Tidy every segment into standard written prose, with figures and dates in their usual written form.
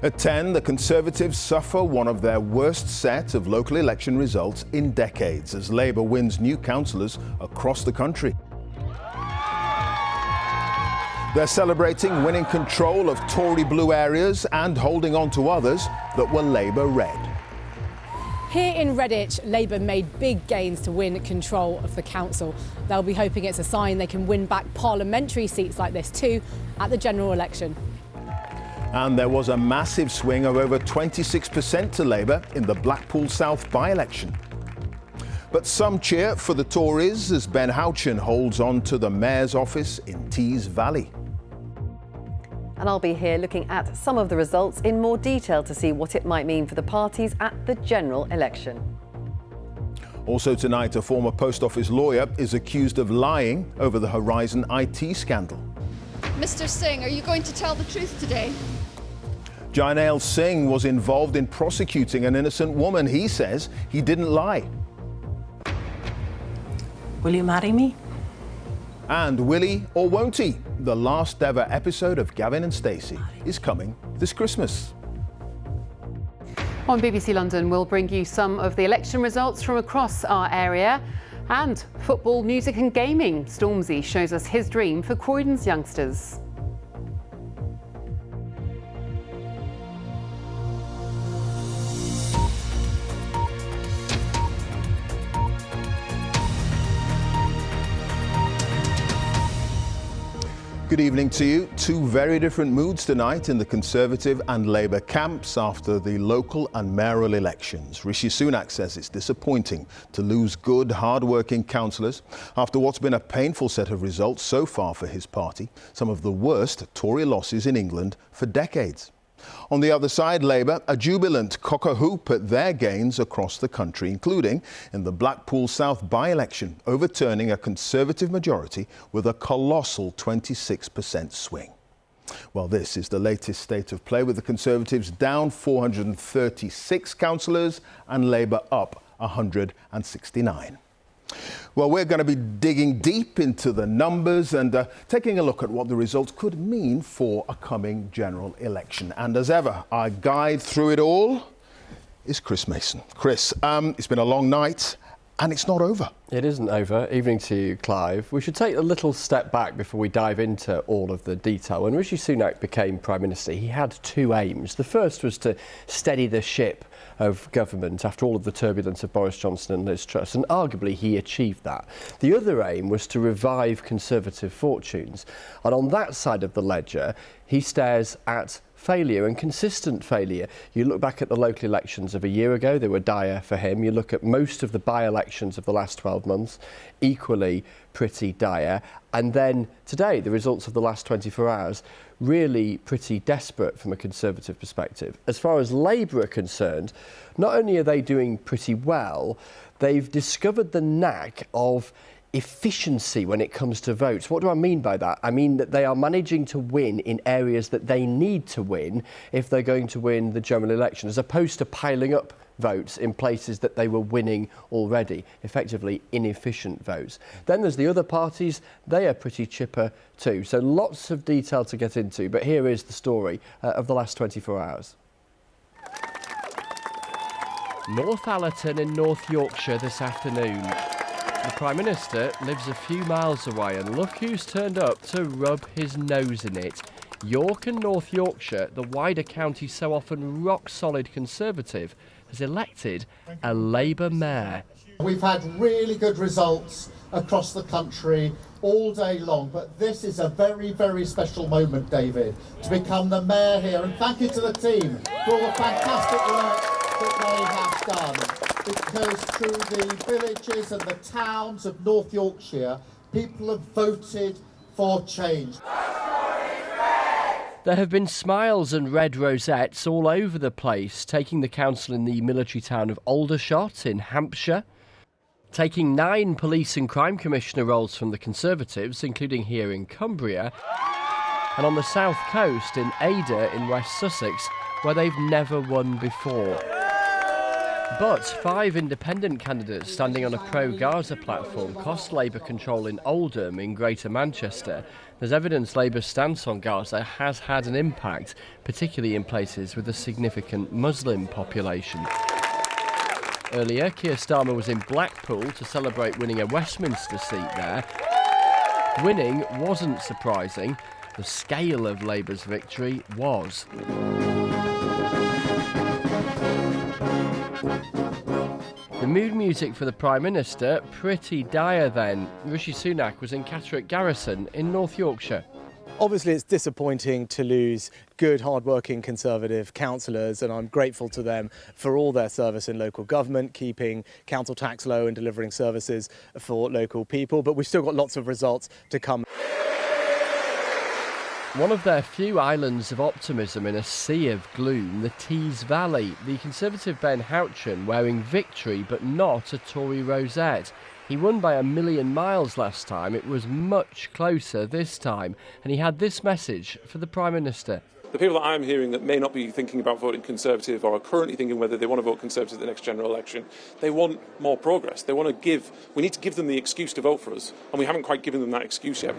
At 10, the Conservatives suffer one of their worst set of local election results in decades as Labour wins new councillors across the country. They're celebrating winning control of Tory blue areas and holding on to others that were Labour red. Here in Redditch, Labour made big gains to win control of the council. They'll be hoping it's a sign they can win back parliamentary seats like this too at the general election. And there was a massive swing of over 26% to Labour in the Blackpool South by-election. But some cheer for the Tories as Ben Houchen holds on to the mayor's office in Tees Valley. And I'll be here looking at some of the results in more detail to see what it might mean for the parties at the general election. Also tonight, a former post office lawyer is accused of lying over the Horizon IT scandal. Mr. Singh, are you going to tell the truth today? Jainil Singh was involved in prosecuting an innocent woman. He says he didn't lie. Will you marry me? And will he or won't he? The last ever episode of Gavin and Stacey is coming this Christmas. On BBC London, we'll bring you some of the election results from across our area. And football, music and gaming. Stormzy shows us his dream for Croydon's youngsters. Good evening to you. Two very different moods tonight in the Conservative and Labour camps after the local and mayoral elections. Rishi Sunak says it's disappointing to lose good, hard-working councillors after what's been a painful set of results so far for his party, some of the worst Tory losses in England for decades. On the other side, Labour are jubilant, cock-a-hoop at their gains across the country, including in the Blackpool South by-election, overturning a Conservative majority with a colossal 26% swing. Well, this is the latest state of play, with the Conservatives down 436 councillors and Labour up 169. Well, we're going to be digging deep into the numbers and taking a look at what the results could mean for a coming general election. And as ever, our guide through it all is Chris Mason. Chris, it's been a long night and it's not over. It isn't over. Evening to you, Clive. We should take a little step back before we dive into all of the detail. When Rishi Sunak became Prime Minister, he had two aims. The first was to steady the ship of government after all of the turbulence of Boris Johnson and Liz Truss, and arguably he achieved that. The other aim was to revive Conservative fortunes, and on that side of the ledger he stares at failure and consistent failure. You look back at the local elections of a year ago, they were dire for him. You look at most of the by-elections of the last 12 months, equally pretty dire. And then today, the results of the last 24 hours, really pretty desperate from a Conservative perspective. As far as Labour are concerned, not only are they doing pretty well, they've discovered the knack of efficiency when it comes to votes. What do I mean by that? I mean that they are managing to win in areas that they need to win if they're going to win the general election, as opposed to piling up votes in places that they were winning already, effectively inefficient votes. Then there's the other parties, they are pretty chipper too. So lots of detail to get into, but here is the story of the last 24 hours. North Allerton in North Yorkshire this afternoon. The Prime Minister lives a few miles away, and look who's turned up to rub his nose in it. York and North Yorkshire, the wider county so often rock-solid Conservative, has elected a Labour mayor. We've had really good results across the country all day long, but this is a very, very special moment, David, to become the mayor here. And thank you to the team for all the fantastic work that they have done. Because through the villages and the towns of North Yorkshire, people have voted for change. There have been smiles and red rosettes all over the place, taking the council in the military town of Aldershot in Hampshire, taking 9 police and crime commissioner roles from the Conservatives, including here in Cumbria, and on the south coast in Ada in West Sussex, where they've never won before. But 5 independent candidates standing on a pro-Gaza platform cost Labour control in Oldham in Greater Manchester. There's evidence Labour's stance on Gaza has had an impact, particularly in places with a significant Muslim population. Earlier, Keir Starmer was in Blackpool to celebrate winning a Westminster seat there. Winning wasn't surprising. The scale of Labour's victory was. The mood music for the Prime Minister, pretty dire then. Rishi Sunak was in Catterick Garrison in North Yorkshire. Obviously, it's disappointing to lose good, hard-working Conservative councillors, and I'm grateful to them for all their service in local government, keeping council tax low and delivering services for local people. But we've still got lots of results to come. One of their few islands of optimism in a sea of gloom, the Tees Valley. The Conservative Ben Houchen wearing victory but not a Tory rosette. He won by 1,000,000 miles last time. It was much closer this time. And he had this message for the Prime Minister. The people that I'm hearing that may not be thinking about voting Conservative or are currently thinking whether they want to vote Conservative at the next general election, they want more progress. We need to give them the excuse to vote for us, and we haven't quite given them that excuse yet.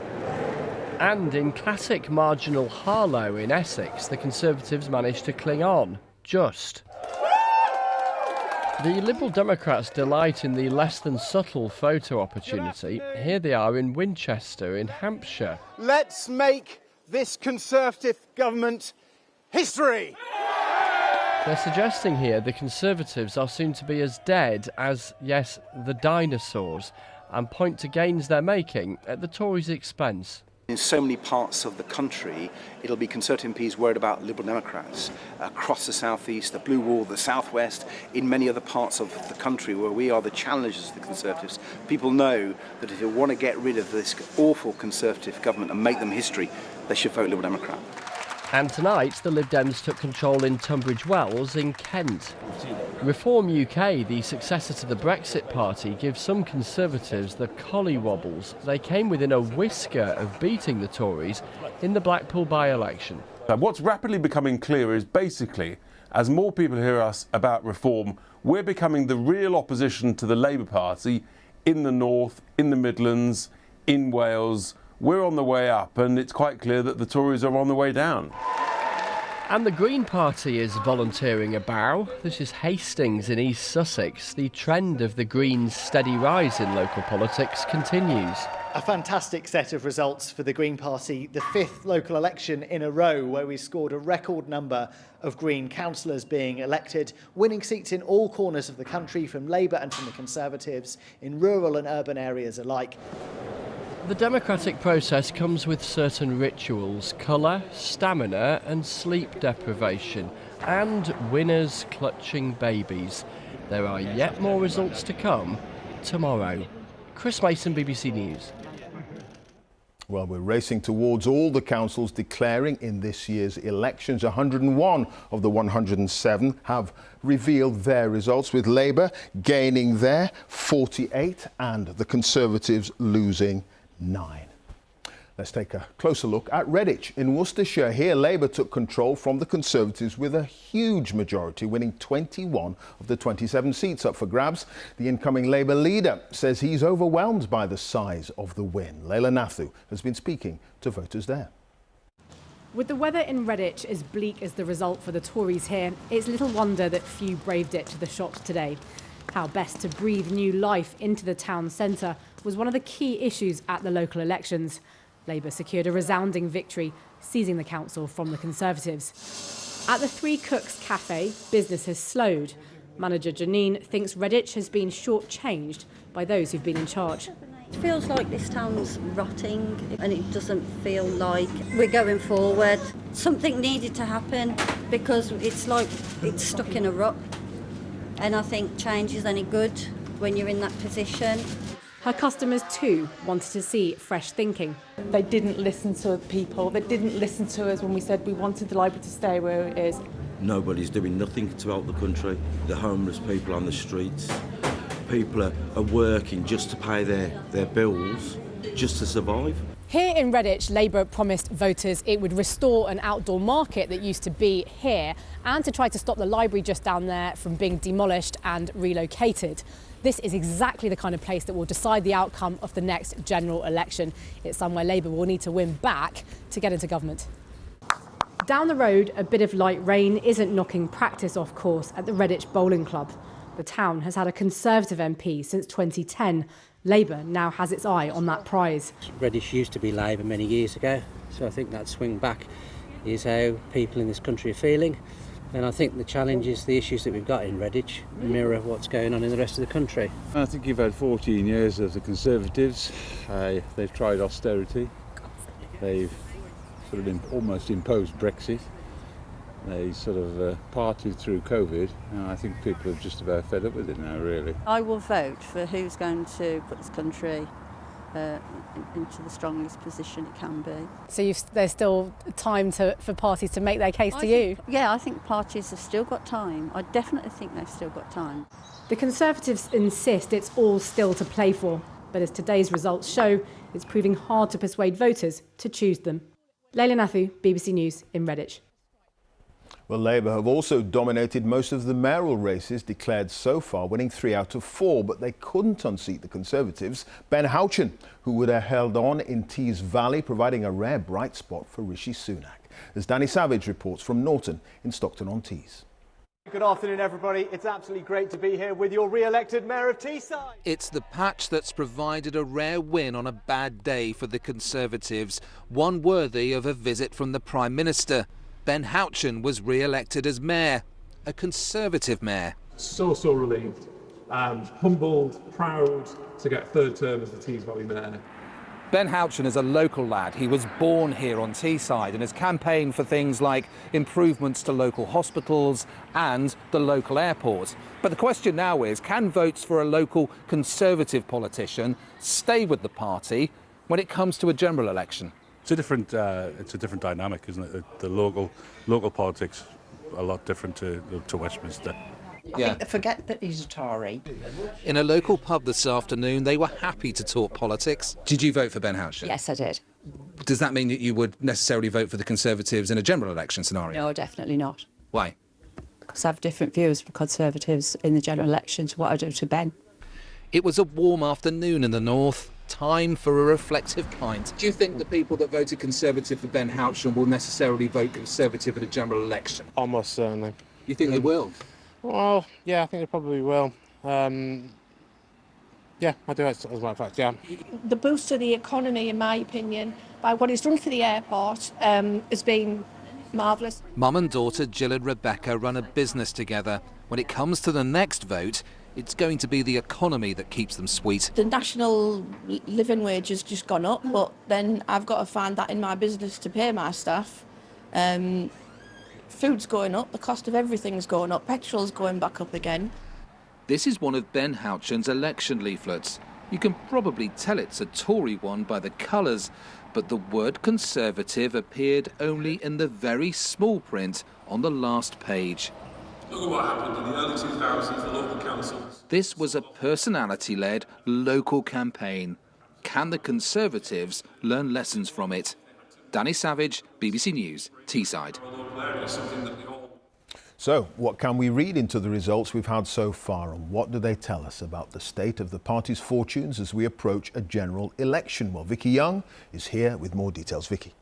And in classic marginal Harlow in Essex, the Conservatives managed to cling on. Just. The Liberal Democrats delight in the less than subtle photo opportunity. Here they are in Winchester in Hampshire. Let's make this Conservative government history! They're suggesting here the Conservatives are soon to be as dead as, yes, the dinosaurs, and point to gains they're making at the Tories' expense. In so many parts of the country, it'll be Conservative MPs worried about Liberal Democrats. Across the southeast, the Blue Wall, the southwest, in many other parts of the country where we are the challengers of the Conservatives, people know that if they want to get rid of this awful Conservative government and make them history, they should vote Liberal Democrat. And tonight, the Lib Dems took control in Tunbridge Wells in Kent. Reform UK, the successor to the Brexit Party, gives some Conservatives the collywobbles. They came within a whisker of beating the Tories in the Blackpool by-election. What's rapidly becoming clear is basically, as more people hear us about reform, we're becoming the real opposition to the Labour Party in the North, in the Midlands, in Wales. We're on the way up, and it's quite clear that the Tories are on the way down. And the Green Party is volunteering a bow. This is Hastings in East Sussex. The trend of the Greens' steady rise in local politics continues. A fantastic set of results for the Green Party, the 5th local election in a row where we scored a record number of Green councillors being elected, winning seats in all corners of the country, from Labour and from the Conservatives, in rural and urban areas alike. The democratic process comes with certain rituals: colour, stamina and sleep deprivation, and winners clutching babies. There are yet more results to come tomorrow. Chris Mason, BBC News. Well, we're racing towards all the councils declaring in this year's elections. 101 of the 107 have revealed their results, with Labour gaining their 48 and the Conservatives losing 9. Let's take a closer look at Redditch in Worcestershire. Here, Labour took control from the Conservatives with a huge majority, winning 21 of the 27 seats up for grabs. The incoming Labour leader says he's overwhelmed by the size of the win. Leila Nathu has been speaking to voters there. With the weather in Redditch as bleak as the result for the Tories here, it's little wonder that few braved it to the shops today. How best to breathe new life into the town centre was one of the key issues at the local elections. Labour secured a resounding victory, seizing the council from the Conservatives. At the Three Cooks Cafe, business has slowed. Manager Janine thinks Redditch has been shortchanged by those who've been in charge. It feels like this town's rotting, and it doesn't feel like we're going forward. Something needed to happen, because it's like it's stuck in a rut. And I think change is only good when you're in that position. Her customers too wanted to see fresh thinking. They didn't listen to people. They didn't listen to us when we said we wanted the library to stay where it is. Nobody's doing nothing to help the country. The homeless people on the streets. People are working just to pay their bills, just to survive. Here in Redditch, Labour promised voters it would restore an outdoor market that used to be here and to try to stop the library just down there from being demolished and relocated. This is exactly the kind of place that will decide the outcome of the next general election. It's somewhere Labour will need to win back to get into government. Down the road, a bit of light rain isn't knocking practice off course at the Redditch Bowling Club. The town has had a Conservative MP since 2010. Labour now has its eye on that prize. Redditch used to be Labour many years ago, so I think that swing back is how people in this country are feeling. And I think the challenge is the issues that we've got in Redditch mirror what's going on in the rest of the country. I think you've had 14 years of the Conservatives. They've tried austerity. They've sort of almost imposed Brexit. They sort of partied through COVID, and I think people are just about fed up with it now, really. I will vote for who's going to put this country into the strongest position it can be. So there's still time for parties to make their case to you? Yeah, I think parties have still got time. I definitely think they've still got time. The Conservatives insist it's all still to play for, but as today's results show, it's proving hard to persuade voters to choose them. Leila Nathu, BBC News in Redditch. Well, Labour have also dominated most of the mayoral races declared so far, winning 3 out of 4, but they couldn't unseat the Conservatives' Ben Houchen, who would have held on in Tees Valley, providing a rare bright spot for Rishi Sunak. As Danny Savage reports from Norton in Stockton-on-Tees. Good afternoon, everybody. It's absolutely great to be here with your re-elected Mayor of Teesside. It's the patch that's provided a rare win on a bad day for the Conservatives, one worthy of a visit from the Prime Minister. Ben Houchen was re-elected as mayor, a Conservative mayor. So relieved, humbled, proud to get third term as the Tees Valley mayor. Ben Houchen is a local lad. He was born here on Teesside and has campaigned for things like improvements to local hospitals and the local airport. But the question now is, can votes for a local Conservative politician stay with the party when it comes to a general election? It's a different dynamic, isn't it? The local politics are a lot different to Westminster. I think they forget that he's a Tory. In a local pub this afternoon, they were happy to talk politics. Did you vote for Ben Houchen? Yes, I did. Does that mean that you would necessarily vote for the Conservatives in a general election scenario? No, definitely not. Why? Because I have different views for Conservatives in the general election to what I do to Ben. It was a warm afternoon in the north. Time for a reflective pint. Do you think the people that voted Conservative for Ben Houchen will necessarily vote Conservative in a general election? Almost certainly. You think they will? Well, yeah, I think they probably will. Yeah, I do, as a matter of fact, yeah. The boost to the economy, in my opinion, by what he's done for the airport, has been marvellous. Mum and daughter Jill and Rebecca run a business together. When it comes to the next vote, it's going to be the economy that keeps them sweet. The national living wage has just gone up, but then I've got to find that in my business to pay my staff. Food's going up, the cost of everything's going up, petrol's going back up again. This is one of Ben Houchen's election leaflets. You can probably tell it's a Tory one by the colours, but the word Conservative appeared only in the very small print on the last page. Look at what happened in the early 2000s, the local councils. This was a personality-led local campaign. Can the Conservatives learn lessons from it? Danny Savage, BBC News, Teesside. So, what can we read into the results we've had so far, and what do they tell us about the state of the party's fortunes as we approach a general election? Well, Vicky Young is here with more details. Vicky.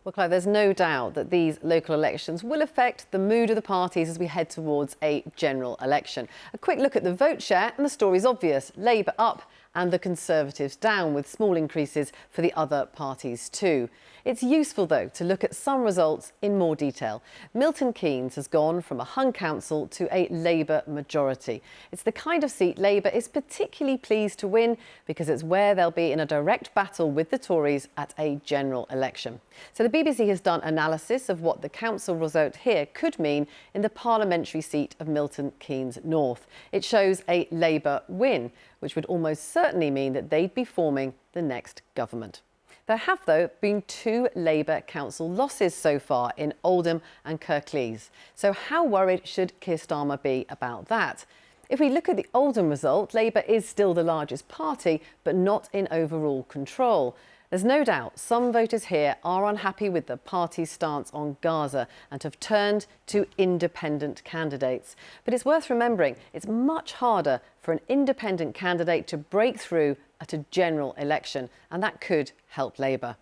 Well, Clive, there's no doubt that these local elections will affect the mood of the parties as we head towards a general election. A quick look at the vote share and the story's obvious. Labour up and the Conservatives down, with small increases for the other parties too. It's useful, though, to look at some results in more detail. Milton Keynes has gone from a hung council to a Labour majority. It's the kind of seat Labour is particularly pleased to win because it's where they'll be in a direct battle with the Tories at a general election. So the BBC has done analysis of what the council result here could mean in the parliamentary seat of Milton Keynes North. It shows a Labour win, which would almost certainly mean that they'd be forming the next government. There have, though, been 2 Labour council losses so far in Oldham and Kirklees. So how worried should Keir Starmer be about that? If we look at the Oldham result, Labour is still the largest party, but not in overall control. There's no doubt some voters here are unhappy with the party's stance on Gaza and have turned to independent candidates. But it's worth remembering it's much harder for an independent candidate to break through at a general election, and that could help Labour.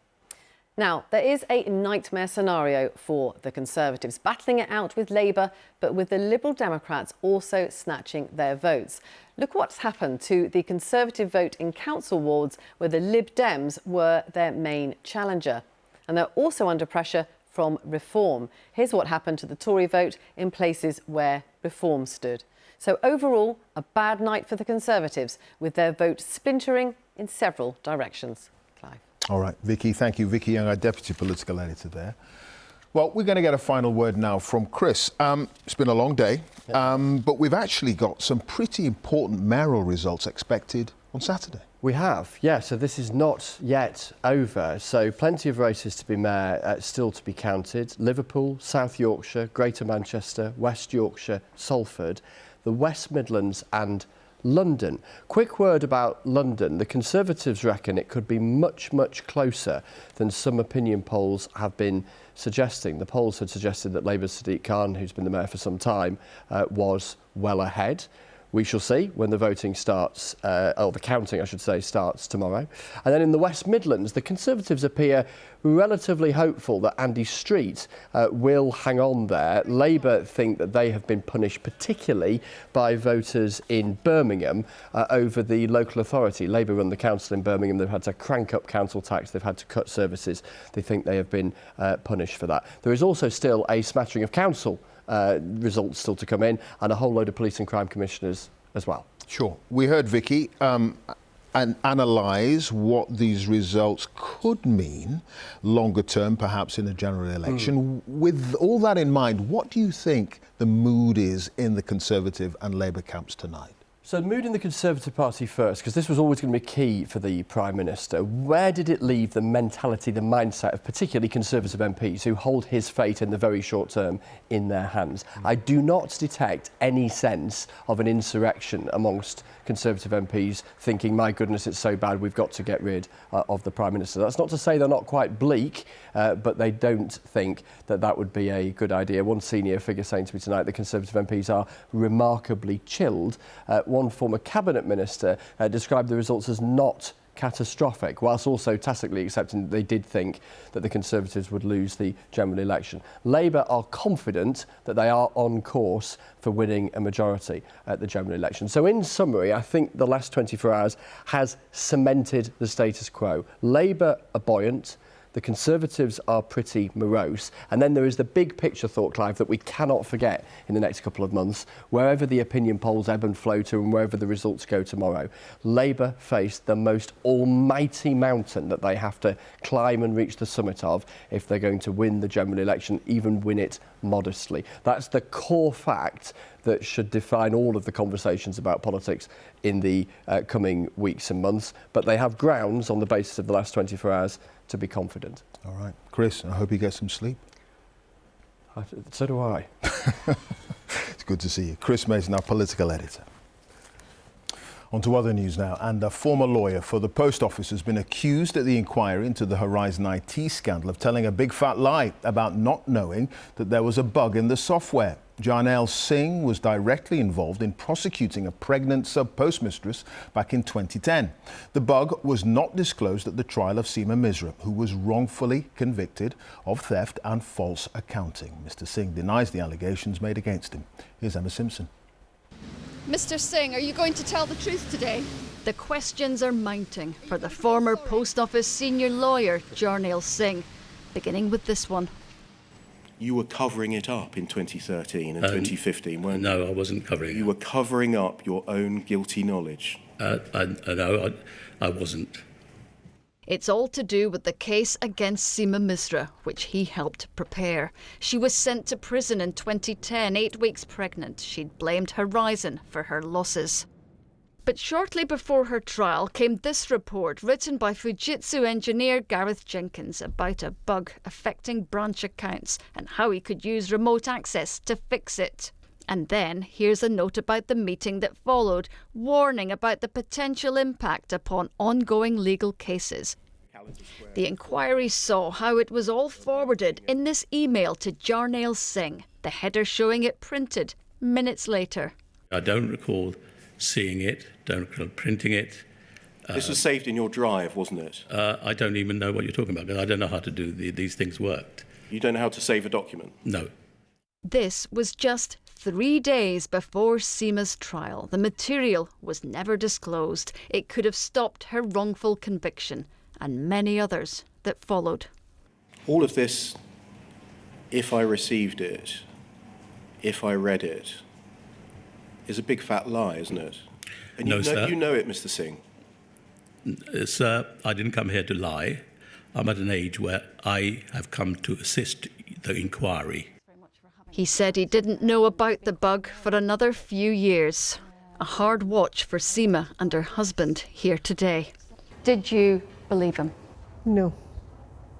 Now, there is a nightmare scenario for the Conservatives, battling it out with Labour, but with the Liberal Democrats also snatching their votes. Look what's happened to the Conservative vote in council wards where the Lib Dems were their main challenger. And they're also under pressure from Reform. Here's what happened to the Tory vote in places where Reform stood. So overall, a bad night for the Conservatives, with their vote splintering in several directions. Clive. All right, Vicky, thank you. Vicky Young, our Deputy Political Editor there. Well, we're going to get a final word now from Chris. It's been a long day, but we've actually got some pretty important mayoral results expected on Saturday. We have, yeah, so this is not yet over. So plenty of races to be mayor still to be counted. Liverpool, South Yorkshire, Greater Manchester, West Yorkshire, Salford, the West Midlands and London. Quick word about London. The Conservatives reckon it could be much, much closer than some opinion polls have been suggesting. The polls had suggested that Labour's Sadiq Khan, who's been the mayor for some time, was well ahead. We shall see when the voting starts, or the counting, I should say, starts tomorrow. And then in the West Midlands, the Conservatives appear relatively hopeful that Andy Street will hang on there. Labour think that they have been punished particularly by voters in Birmingham over the local authority. Labour run the council in Birmingham. They've had to crank up council tax. They've had to cut services. They think they have been punished for that. There is also still a smattering of council results still to come in, and a whole load of police and crime commissioners as well. Sure. We heard Vicky and analyse what these results could mean longer term, perhaps in a general election. With all that in mind, what do you think the mood is in the Conservative and Labour camps tonight? So mood in the Conservative Party first, because this was always going to be key for the Prime Minister. Where did it leave the mentality, the mindset of particularly Conservative MPs who hold his fate in the very short term in their hands? I do not detect any sense of an insurrection amongst Conservative MPs thinking, my goodness, it's so bad, we've got to get rid of the Prime Minister. That's not to say they're not quite bleak, but they don't think that that would be a good idea. One senior figure saying to me tonight, the Conservative MPs are remarkably chilled. One former cabinet minister described the results as not catastrophic, whilst also tacitly accepting that they did think that the Conservatives would lose the general election. Labour are confident that they are on course for winning a majority at the general election. So in summary, I think the last 24 hours has cemented the status quo. Labour are buoyant. The Conservatives are pretty morose. And then there is the big picture thought, Clive, that we cannot forget in the next couple of months. Wherever the opinion polls ebb and flow to and wherever the results go tomorrow, Labour face the most almighty mountain that they have to climb and reach the summit of if they're going to win the general election, even win it modestly. That's the core fact that should define all of the conversations about politics in the coming weeks and months. But they have grounds on the basis of the last 24 hours to be confident. All right. Chris, I hope you get some sleep. So do I. It's good to see you. Chris Mason, our political editor. On to other news now, and a former lawyer for the Post Office has been accused at the inquiry into the Horizon IT scandal of telling a big fat lie about not knowing that there was a bug in the software. Jarnail Singh was directly involved in prosecuting a pregnant sub-postmistress back in 2010. The bug was not disclosed at the trial of Seema Misra, who was wrongfully convicted of theft and false accounting. Mr. Singh denies the allegations made against him. Here's Emma Simpson. Mr. Singh, are you going to tell the truth today? The questions are mounting for the former Post Office senior lawyer, Jarnail Singh, beginning with this one. You were covering it up in 2013 and 2015, weren't you? No, I wasn't covering it. You were covering up your own guilty knowledge. No, I wasn't. It's all to do with the case against Seema Misra, which he helped prepare. She was sent to prison in 2010, 8 weeks pregnant. She'd blamed Horizon for her losses. But shortly before her trial came this report written by Fujitsu engineer Gareth Jenkins about a bug affecting branch accounts and how he could use remote access to fix it. And then here's a note about the meeting that followed, warning about the potential impact upon ongoing legal cases. The inquiry saw how it was all forwarded in this email to Jarnail Singh, the header showing it printed minutes later. I don't recall seeing it, don't recall printing it. This was saved in your drive, wasn't it? I don't even know what you're talking about, because I don't know how to do these things worked. You don't know how to save a document? No. This was just 3 days before Seema's trial. The material was never disclosed. It could have stopped her wrongful conviction and many others that followed. All of this, if I received it, if I read it, is a big fat lie, isn't it? And No, sir. You know it, Mr. Singh. Sir, I didn't come here to lie. I'm at an age where I have come to assist the inquiry. He said he didn't know about the bug for another few years. A hard watch for Seema and her husband here today. Did you believe him? No.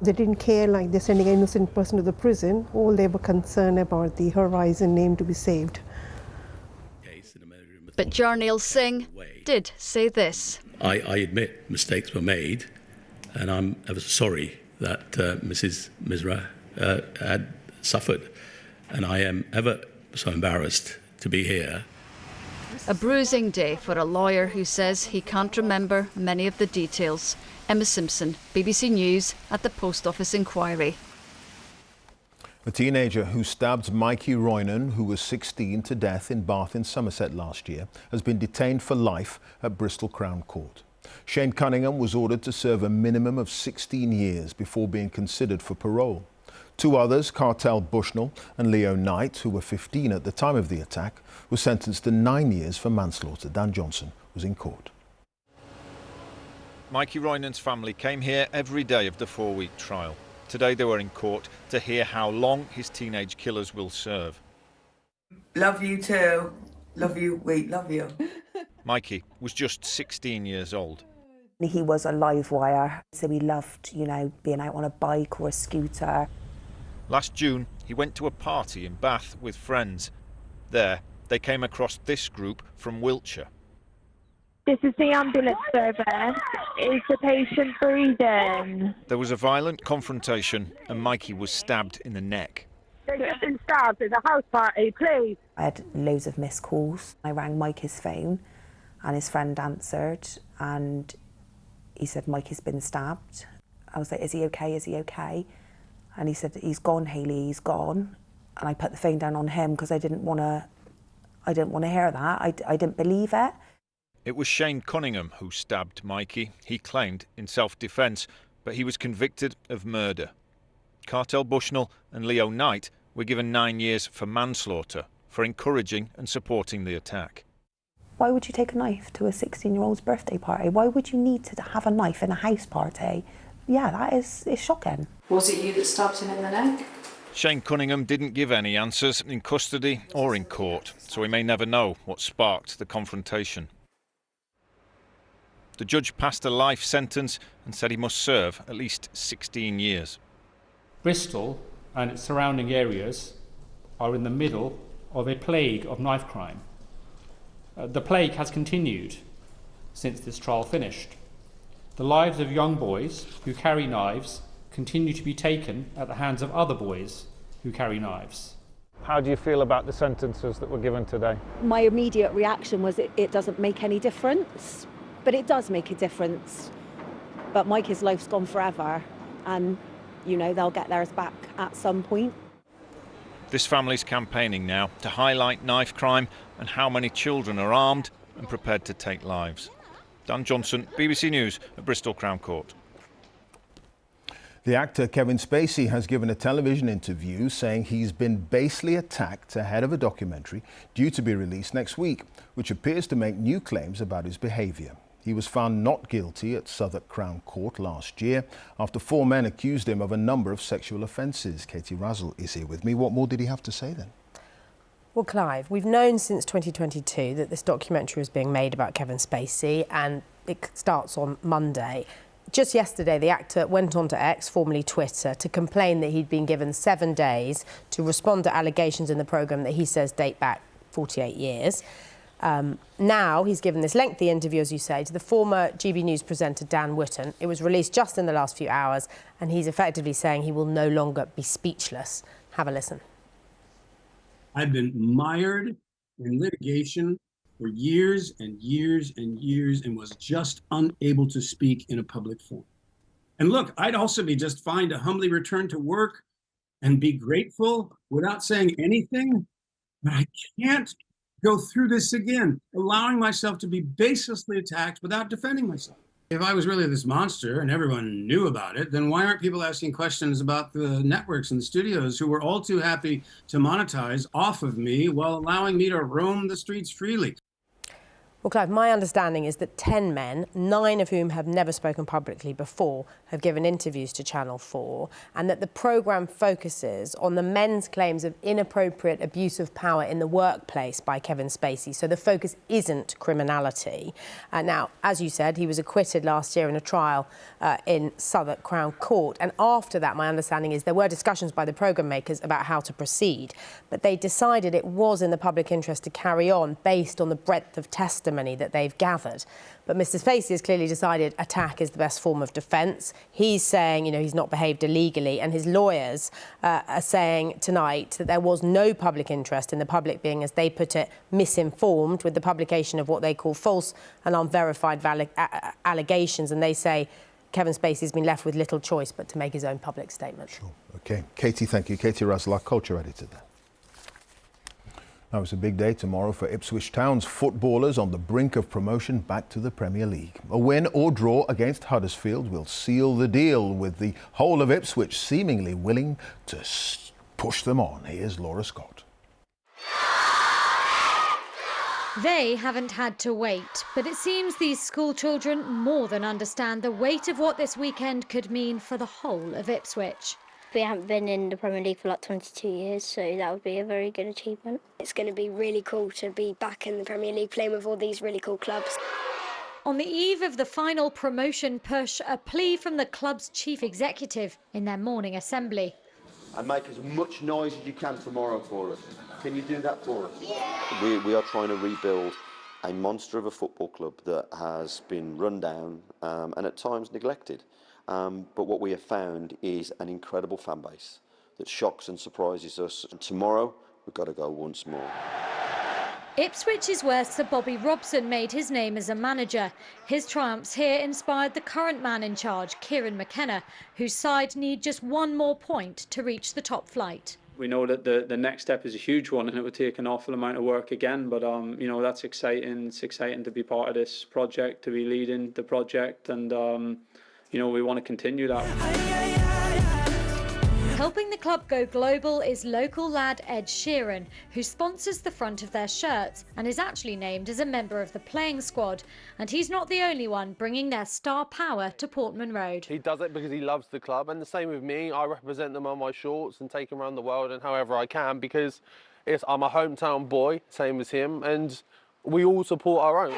They didn't care, like they're sending an innocent person to the prison. All they were concerned about the Horizon name to be saved. But Jarnail Singh did say this. I admit mistakes were made, and I'm ever sorry that Mrs. Misra had suffered. And I am ever so embarrassed to be here. A bruising day for a lawyer who says he can't remember many of the details. Emma Simpson, BBC News at the Post Office inquiry. A teenager who stabbed Mikey Roynan, who was 16, to death in Bath in Somerset last year, has been detained for life at Bristol Crown Court. Shane Cunningham was ordered to serve a minimum of 16 years before being considered for parole. Two others, Cartel Bushnell and Leo Knight, who were 15 at the time of the attack, were sentenced to 9 years for manslaughter. Dan Johnson was in court. Mikey Roynan's family came here every day of the 4-week trial. Today they were in court to hear how long his teenage killers will serve. Love you too. Love you. Wait, love you. Mikey was just 16 years old. He was a live wire, so he loved, being out on a bike or a scooter. Last June, he went to a party in Bath with friends. There, they came across this group from Wiltshire. This is the ambulance service. Is the patient breathing? There was a violent confrontation and Mikey was stabbed in the neck. They've been stabbed at a house party, please. I had loads of missed calls. I rang Mikey's phone and his friend answered and he said, Mikey's been stabbed. I was like, is he okay? Is he okay? And he said, he's gone, Hayley, he's gone. And I put the phone down on him because I didn't want to hear that. I didn't believe it. It was Shane Cunningham who stabbed Mikey, he claimed, in self-defence, but he was convicted of murder. Cartel Bushnell and Leo Knight were given 9 years for manslaughter for encouraging and supporting the attack. Why would you take a knife to a 16-year-old's birthday party? Why would you need to have a knife in a house party? Yeah, that is shocking. Was it you that stabbed him in the neck? Shane Cunningham didn't give any answers in custody or in court, so we may never know what sparked the confrontation. The judge passed a life sentence and said he must serve at least 16 years. Bristol and its surrounding areas are in the middle of a plague of knife crime. The plague has continued since this trial finished. The lives of young boys who carry knives continue to be taken at the hands of other boys who carry knives. How do you feel about the sentences that were given today? My immediate reaction was it doesn't make any difference, but it does make a difference. But Mikey's life's gone forever and, they'll get theirs back at some point. This family's campaigning now to highlight knife crime and how many children are armed and prepared to take lives. Dan Johnson, BBC News at Bristol Crown Court. The actor Kevin Spacey has given a television interview saying he's been basely attacked ahead of a documentary due to be released next week, which appears to make new claims about his behaviour. He was found not guilty at Southwark Crown Court last year after 4 men accused him of a number of sexual offences. Katie Razzle is here with me. What more did he have to say then? Well, Clive, we've known since 2022 that this documentary was being made about Kevin Spacey, and it starts on Monday. Just yesterday, the actor went on to X, formerly Twitter, to complain that he'd been given 7 days to respond to allegations in the programme that he says date back 48 years. Now he's given this lengthy interview, as you say, to the former GB News presenter Dan Wootton. It was released just in the last few hours, and he's effectively saying he will no longer be speechless. Have a listen. I've been mired in litigation for years and years and years and was just unable to speak in a public forum. And look, I'd also be just fine to humbly return to work and be grateful without saying anything, but I can't go through this again, allowing myself to be baselessly attacked without defending myself. If I was really this monster and everyone knew about it, then why aren't people asking questions about the networks and studios who were all too happy to monetize off of me while allowing me to roam the streets freely? Well, Clive, my understanding is that 10 men, 9 of whom have never spoken publicly before, have given interviews to Channel 4, and that the programme focuses on the men's claims of inappropriate abuse of power in the workplace by Kevin Spacey. So the focus isn't criminality. Now, as you said, he was acquitted last year in a trial in Southwark Crown Court. And after that, my understanding is there were discussions by the programme makers about how to proceed, but they decided it was in the public interest to carry on based on the breadth of testimony that they've gathered. But Mr Spacey has clearly decided attack is the best form of defence. He's saying, you know, he's not behaved illegally, and his lawyers are saying tonight that there was no public interest in the public being, as they put it, misinformed with the publication of what they call false and unverified allegations, and they say Kevin Spacey's been left with little choice but to make his own public statement. Sure. OK. Katie, thank you. Katie Russell, our culture editor there. Now, it's a big day tomorrow for Ipswich Town's footballers on the brink of promotion back to the Premier League. A win or draw against Huddersfield will seal the deal, with the whole of Ipswich seemingly willing to push them on. Here's Laura Scott. They haven't had to wait, but it seems these school children more than understand the weight of what this weekend could mean for the whole of Ipswich. We haven't been in the Premier League for like 22 years, so that would be a very good achievement. It's going to be really cool to be back in the Premier League playing with all these really cool clubs. On the eve of the final promotion push, a plea from the club's chief executive in their morning assembly. And make as much noise as you can tomorrow for us. Can you do that for us? Yeah. We are trying to rebuild a monster of a football club that has been run down and at times neglected. But what we have found is an incredible fan base that shocks and surprises us. And tomorrow, we've got to go once more. Ipswich is where Sir Bobby Robson made his name as a manager. His triumphs here inspired the current man in charge, Kieran McKenna, whose side need just one more point to reach the top flight. We know that the next step is a huge one, and it would take an awful amount of work again. But you know, that's exciting. It's exciting to be part of this project, to be leading the project, and you know, we want to continue that. Helping the club go global is local lad Ed Sheeran, who sponsors the front of their shirts and is actually named as a member of the playing squad. And he's not the only one bringing their star power to Portman Road. He does it because he loves the club, and the same with me. I represent them on my shorts and take them around the world and however I can, because I'm a hometown boy, same as him, and we all support our own.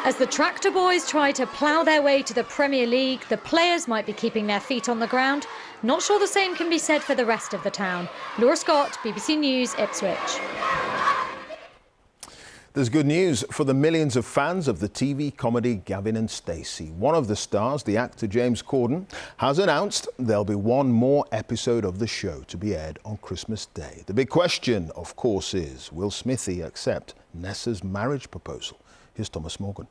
As the Tractor Boys try to plough their way to the Premier League, the players might be keeping their feet on the ground. Not sure the same can be said for the rest of the town. Laura Scott, BBC News, Ipswich. There's good news for the millions of fans of the TV comedy Gavin and Stacey. One of the stars, the actor James Corden, has announced there'll be one more episode of the show to be aired on Christmas Day. The big question, of course, is will Smithy accept Nessa's marriage proposal? Here's Thomas Morgan.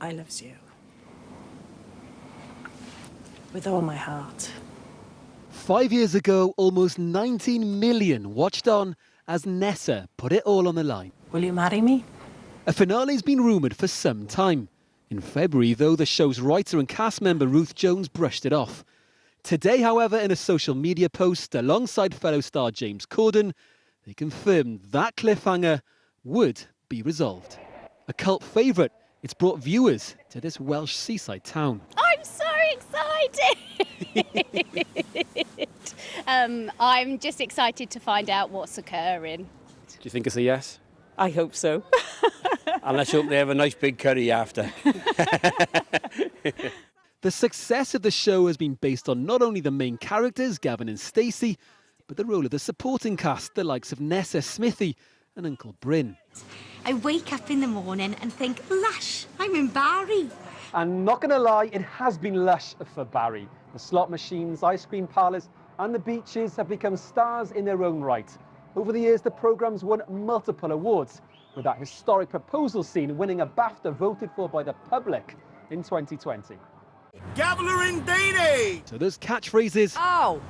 I loves you. With all my heart. 5 years ago, almost 19 million watched on as Nessa put it all on the line. Will you marry me? A finale's been rumoured for some time. In February, though, the show's writer and cast member Ruth Jones brushed it off. Today, however, in a social media post alongside fellow star James Corden, they confirmed that cliffhanger would be resolved. A cult favourite, it's brought viewers to this Welsh seaside town. I'm so excited! I'm just excited to find out what's occurring. Do you think it's a yes? I hope so. And let's hope they have a nice big curry after. The success of the show has been based on not only the main characters, Gavin and Stacey, but the role of the supporting cast, the likes of Nessa Smithy and Uncle Bryn. I wake up in the morning and think, lush, I'm in Barry. And not going to lie, it has been lush for Barry. The slot machines, ice cream parlours and the beaches have become stars in their own right. Over the years, the programme's won multiple awards, with that historic proposal scene winning a BAFTA voted for by the public in 2020. Gavin and So those catchphrases. Oh,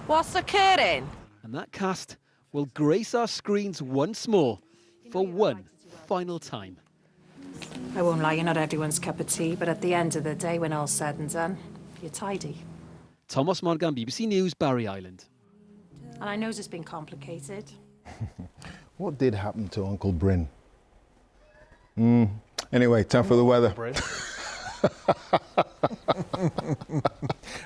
what's occurring? And that cast will grace our screens once more for one final time. I won't lie, you're not everyone's cup of tea, but at the end of the day, when all's said and done, you're tidy. Thomas Morgan, BBC News, Barry Island. And I know it's been complicated. What did happen to Uncle Bryn? Anyway, time for the weather.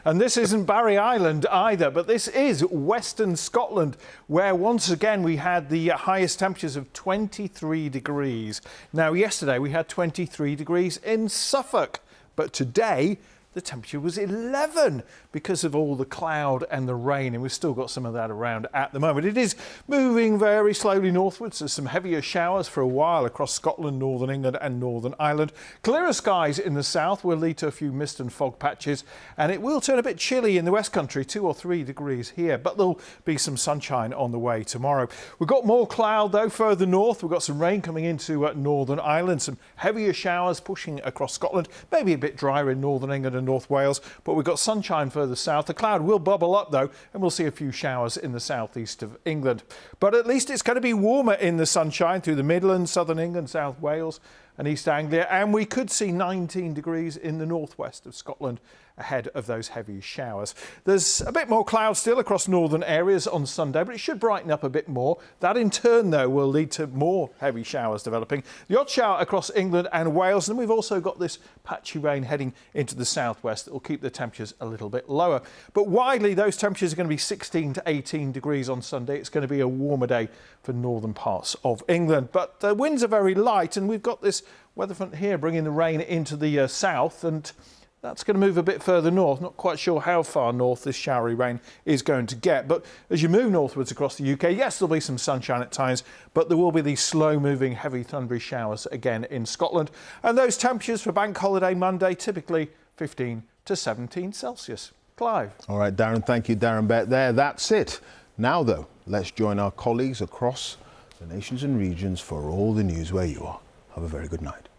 And this isn't Barry Island either, but this is Western Scotland, where once again we had the highest temperatures of 23 degrees. Now, yesterday we had 23 degrees in Suffolk, but today the temperature was 11 because of all the cloud and the rain, and we've still got some of that around at the moment. It is moving very slowly northwards. There's some heavier showers for a while across Scotland, Northern England and Northern Ireland. Clearer skies in the south will lead to a few mist and fog patches, and it will turn a bit chilly in the West Country, 2 or 3 degrees here, but there'll be some sunshine on the way tomorrow. We've got more cloud though further north. We've got some rain coming into Northern Ireland, some heavier showers pushing across Scotland, maybe a bit drier in Northern England and North Wales, but we've got sunshine further south. The cloud will bubble up though, and we'll see a few showers in the southeast of England. But at least it's going to be warmer in the sunshine through the Midlands, Southern England, South Wales and East Anglia, and we could see 19 degrees in the northwest of Scotland ahead of those heavy showers. There's a bit more cloud still across northern areas on Sunday, but it should brighten up a bit more. That in turn though will lead to more heavy showers developing. The odd shower across England and Wales, and we've also got this patchy rain heading into the southwest that will keep the temperatures a little bit lower. But widely those temperatures are going to be 16 to 18 degrees on Sunday. It's going to be a warmer day for northern parts of England, but the winds are very light, and we've got this weather front here bringing the rain into the south, and that's going to move a bit further north. Not quite sure how far north this showery rain is going to get, but as you move northwards across the UK, yes, there'll be some sunshine at times, but there will be these slow-moving, heavy thundery showers again in Scotland. And those temperatures for Bank Holiday Monday, typically 15 to 17 Celsius. Clive. All right, Darren, thank you, Darren Bett there. That's it. Now, though, let's join our colleagues across the nations and regions for all the news where you are. Have a very good night.